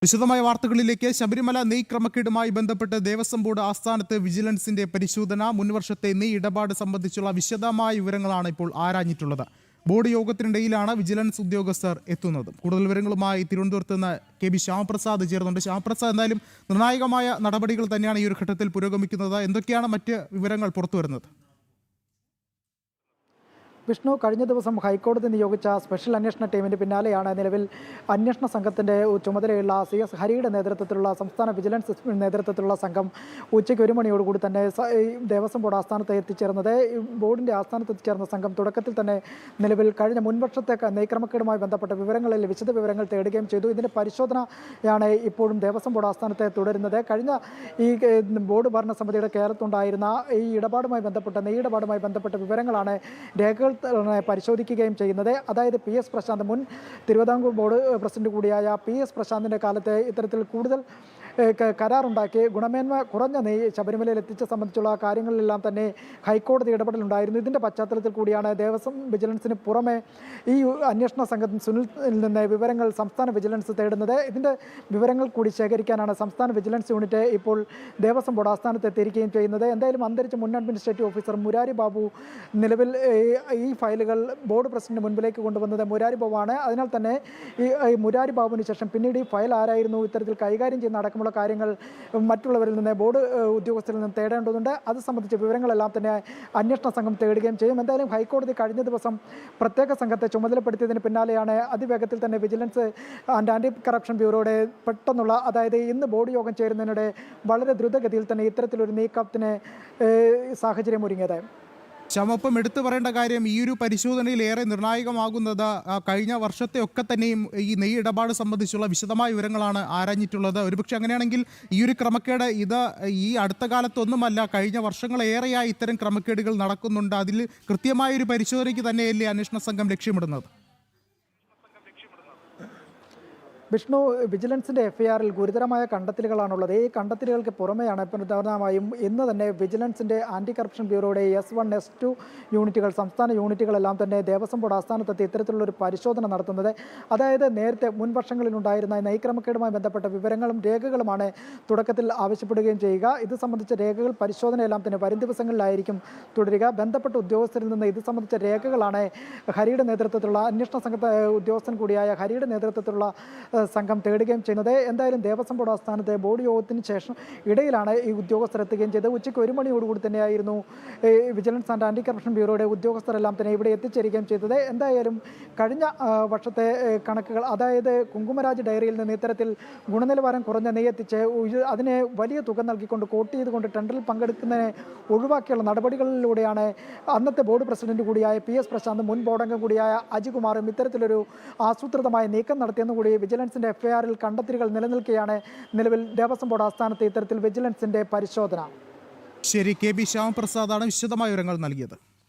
വിശദമായ വാർത്തകളിലേക്ക്. ശബരിമല നെയ് ക്രമക്കേടുമായി ബന്ധപ്പെട്ട് ദേവസ്വം ബോർഡ് ആസ്ഥാനത്ത് വിജിലൻസിന്റെ പരിശോധന. മുൻവർഷത്തെ നെയ് ഇടപാട് സംബന്ധിച്ചുള്ള വിശദമായ വിവരങ്ങളാണ് ഇപ്പോൾ ആരാഞ്ഞിട്ടുള്ളത്. ബോർഡ് യോഗത്തിനിടയിലാണ് വിജിലൻസ് ഉദ്യോഗസ്ഥർ എത്തുന്നത്. കൂടുതൽ വിവരങ്ങളുമായി തിരുവനന്തപുരത്ത് നിന്ന് കെ ബി ശ്യാമപ്രസാദ് ചേർന്നുണ്ട്. ശ്യാമപ്രസാദ്, എന്തായാലും നിർണായകമായ നടപടികൾ തന്നെയാണ് ഈ ഒരു ഘട്ടത്തിൽ പുരോഗമിക്കുന്നത്. എന്തൊക്കെയാണ് മറ്റ് വിവരങ്ങൾ പുറത്തുവരുന്നത്? വിഷ്ണു, കഴിഞ്ഞ ദിവസം ഹൈക്കോടതി നിയോഗിച്ച സ്പെഷ്യൽ അന്വേഷണ ടീമിന് പിന്നാലെയാണ് നിലവിൽ അന്വേഷണ സംഘത്തിൻ്റെ ചുമതലയുള്ള CS ഹരിയുടെ നേതൃത്വത്തിലുള്ള സംസ്ഥാന വിജിലൻസ് നേതൃത്വത്തിലുള്ള സംഘം ഉച്ചയ്ക്ക് 1 മണിയോടുകൂടി തന്നെ ദേവസ്വം ബോർഡ് ആസ്ഥാനത്ത് എത്തിച്ചേർന്നത്. ബോർഡിൻ്റെ ആസ്ഥാനത്ത് എത്തിച്ചേർന്ന സംഘം തുടക്കത്തിൽ തന്നെ നിലവിൽ കഴിഞ്ഞ മുൻവർഷത്തെ നെയ്ക്രമക്കേടുമായി ബന്ധപ്പെട്ട വിവരങ്ങളിൽ വിശദ വിവരങ്ങൾ തേടുകയും ചെയ്തു. ഇതിൻ്റെ പരിശോധനയാണ് ഇപ്പോഴും ദേവസ്വം ബോർഡ് ആസ്ഥാനത്തെ തുടരുന്നത്. കഴിഞ്ഞ ഈ ബോർഡ് ഭരണസമിതിയുടെ കേരളത്തിലുണ്ടായിരുന്ന ഈ ഇടപാടുമായി ബന്ധപ്പെട്ട നെയ് ഇടപാടുമായി ബന്ധപ്പെട്ട വിവരങ്ങളാണ് രേഖകൾ പരിശോധിക്കുകയും ചെയ്യുന്നത്. അതായത് PS പ്രശാന്ത്, മുൻ തിരുവിതാംകൂർ ബോർഡ് പ്രസിഡന്റ് കൂടിയായ PS പ്രശാന്തിൻ്റെ കാലത്ത് ഇത്തരത്തിൽ കൂടുതൽ കരാറുണ്ടാക്കി ഗുണമേന്മ കുറഞ്ഞ നെയ്യ് ശബരിമലയിൽ എത്തിച്ച സംബന്ധിച്ചുള്ള കാര്യങ്ങളിലെല്ലാം തന്നെ ഹൈക്കോടതി ഇടപെടലുണ്ടായിരുന്നു. ഇതിൻ്റെ പശ്ചാത്തലത്തിൽ കൂടിയാണ് ദേവസ്വം വിജിലൻസിന് പുറമെ ഈ അന്വേഷണ സംഘം സുനിൽ നിന്ന് വിവരങ്ങൾ സംസ്ഥാന വിജിലൻസ് തേടുന്നത്. ഇതിൻ്റെ വിവരങ്ങൾ കൂടി ശേഖരിക്കാനാണ് സംസ്ഥാന വിജിലൻസ് യൂണിറ്റ് ഇപ്പോൾ ദേവസ്വം ബോർഡ് ആസ്ഥാനത്ത് എത്തിയിരിക്കുകയും ചെയ്യുന്നത്. എന്തായാലും അന്തരിച്ച മുൻ അഡ്മിനിസ്ട്രേറ്റീവ് ഓഫീസർ മുരാരി ബാബു നിലവിൽ ഈ ഫയലുകൾ ബോർഡ് പ്രസിഡന്റ് മുൻപിലേക്ക് കൊണ്ടുവന്നത് മുരാരി ബാബുവാണ്. അതിനാൽ തന്നെ ഈ മുരാരി ബാബുവിന് ശേഷം പിന്നീട് ഈ ഫയൽ ആരായിരുന്നു ഇത്തരത്തിൽ കൈകാര്യം ചെയ്യുന്ന അടക്കമുള്ള കാര്യങ്ങൾ മറ്റുള്ളവരിൽ നിന്ന് ബോർഡ് ഉദ്യോഗസ്ഥരിൽ നിന്ന് തേടേണ്ടതുണ്ട്. അത് സംബന്ധിച്ച വിവരങ്ങളെല്ലാം തന്നെ അന്വേഷണ സംഘം തേടുകയും ചെയ്യും. എന്തായാലും ഹൈക്കോടതി കഴിഞ്ഞ ദിവസം പ്രത്യേക സംഘത്തെ ചുമതലപ്പെടുത്തിയതിന് പിന്നാലെയാണ് അതിവേഗത്തിൽ തന്നെ വിജിലൻസ് ആൻഡ് ആൻറ്റി കറപ്ഷൻ ബ്യൂറോയുടെ പെട്ടെന്നുള്ള, അതായത് ഇന്ന് ബോർഡ് യോഗം ചേരുന്നതിനിടെ വളരെ ദ്രുതഗതിയിൽ തന്നെ ഇത്തരത്തിലൊരു നീക്കത്തിന് സാഹചര്യം ഒരുങ്ങിയത്. ശ്യാമൊപ്പം എടുത്തു പറയേണ്ട കാര്യം, ഈ ഒരു പരിശോധനയിൽ ഏറെ നിർണായകമാകുന്നത് കഴിഞ്ഞ വർഷത്തെ ഒക്കെ തന്നെയും ഈ നെയ് ഇടപാട് സംബന്ധിച്ചുള്ള വിശദമായ വിവരങ്ങളാണ് ആരാഞ്ഞിട്ടുള്ളത്. ഒരുപക്ഷെ അങ്ങനെയാണെങ്കിൽ ഈ ഒരു ക്രമക്കേട് ഈ അടുത്ത കാലത്തൊന്നുമല്ല, കഴിഞ്ഞ വർഷങ്ങളേറെയായി ഇത്തരം ക്രമക്കേടുകൾ നടക്കുന്നുണ്ട്. അതിൽ കൃത്യമായൊരു പരിശോധനയ്ക്ക് തന്നെയല്ലേ അന്വേഷണ സംഘം ലക്ഷ്യമിടുന്നത്? വിഷ്ണു, വിജിലൻസിൻ്റെ FIRൽ ഗുരുതരമായ കണ്ടെത്തലുകളാണുള്ളത്. ഈ കണ്ടെത്തലുകൾക്ക് പുറമെയാണ് പ്രധാനമായും ഇന്ന് തന്നെ വിജിലൻസിൻ്റെ ആൻറ്റി കറപ്ഷൻ ബ്യൂറോയുടെ S1, S2 യൂണിറ്റുകൾ, സംസ്ഥാന യൂണിറ്റുകളെല്ലാം തന്നെ ദേവസ്വം ബോർഡ് ആസ്ഥാനത്തെത്തി ഇത്തരത്തിലുള്ളൊരു പരിശോധന നടത്തുന്നത്. അതായത് നേരത്തെ മുൻ വർഷങ്ങളിലുണ്ടായിരുന്ന നയക്രമക്കേടുമായി ബന്ധപ്പെട്ട വിവരങ്ങളും രേഖകളുമാണ് തുടക്കത്തിൽ ആവശ്യപ്പെടുകയും ചെയ്യുക. ഇത് സംബന്ധിച്ച രേഖകൾ പരിശോധനയെല്ലാം തന്നെ വരും ദിവസങ്ങളിലായിരിക്കും തുടരുക. ബന്ധപ്പെട്ട ഉദ്യോഗസ്ഥരിൽ നിന്ന് ഇത് സംബന്ധിച്ച രേഖകളാണ് ഹരിയുടെ നേതൃത്വത്തിലുള്ള അന്വേഷണ സംഘത്തെ ഉദ്യോഗസ്ഥൻ കൂടിയായ ഹരിയുടെ നേതൃത്വത്തിലുള്ള സംഘം തേടുകയും ചെയ്യുന്നത്. എന്തായാലും ദേവസ്വം ബോർഡ് ആസ്ഥാനത്തെ ബോർഡ് യോഗത്തിന് ശേഷം ഇടയിലാണ് ഈ ഉദ്യോഗസ്ഥർ എത്തുകയും ചെയ്തത്. ഉച്ചയ്ക്ക് 1 മണിയോടുകൂടി തന്നെയായിരുന്നു വിജിലൻസ് ആൻഡ് ആൻറ്റി കറപ്ഷൻ ബ്യൂറോയുടെ ഉദ്യോഗസ്ഥരെല്ലാം തന്നെ ഇവിടെ എത്തിച്ചേരുകയും ചെയ്തത്. എന്തായാലും കഴിഞ്ഞ വർഷത്തെ കണക്കുകൾ, അതായത് കുങ്കുമരാജ് ഡയറിയിൽ നിന്ന് ഇത്തരത്തിൽ ഗുണനിലവാരം കുറഞ്ഞ നെയ്യെത്തിച്ച് അതിനെ വലിയ തുക നൽകിക്കൊണ്ട് കോട്ട് ചെയ്തുകൊണ്ട് ടെൻഡറിൽ പങ്കെടുക്കുന്നതിനെ ഒഴിവാക്കിയുള്ള നടപടികളിലൂടെയാണ് അന്നത്തെ ബോർഡ് പ്രസിഡന്റ് കൂടിയായ PS പ്രശാന്ത്, മുൻ ബോർഡംഗം കൂടിയായ അജികുമാറും ഇത്തരത്തിലൊരു ആസൂത്രിതമായ നീക്കം നടത്തിയെന്ന് കൂടി വിജിലൻസിൻ്റെ FIRൽ കണ്ടെത്തലുകൾ നിലനിൽക്കുകയാണ് നിലവിൽ ദേവസ്വം ബോർഡ് ആസ്ഥാനത്ത് ഇത്തരത്തിൽ വിജിലൻസിൻ്റെ പരിശോധന. ശരി, കെ ബി ശ്യാമപ്രസാദാണ് വിശദമായ വിവരങ്ങൾ നൽകിയത്.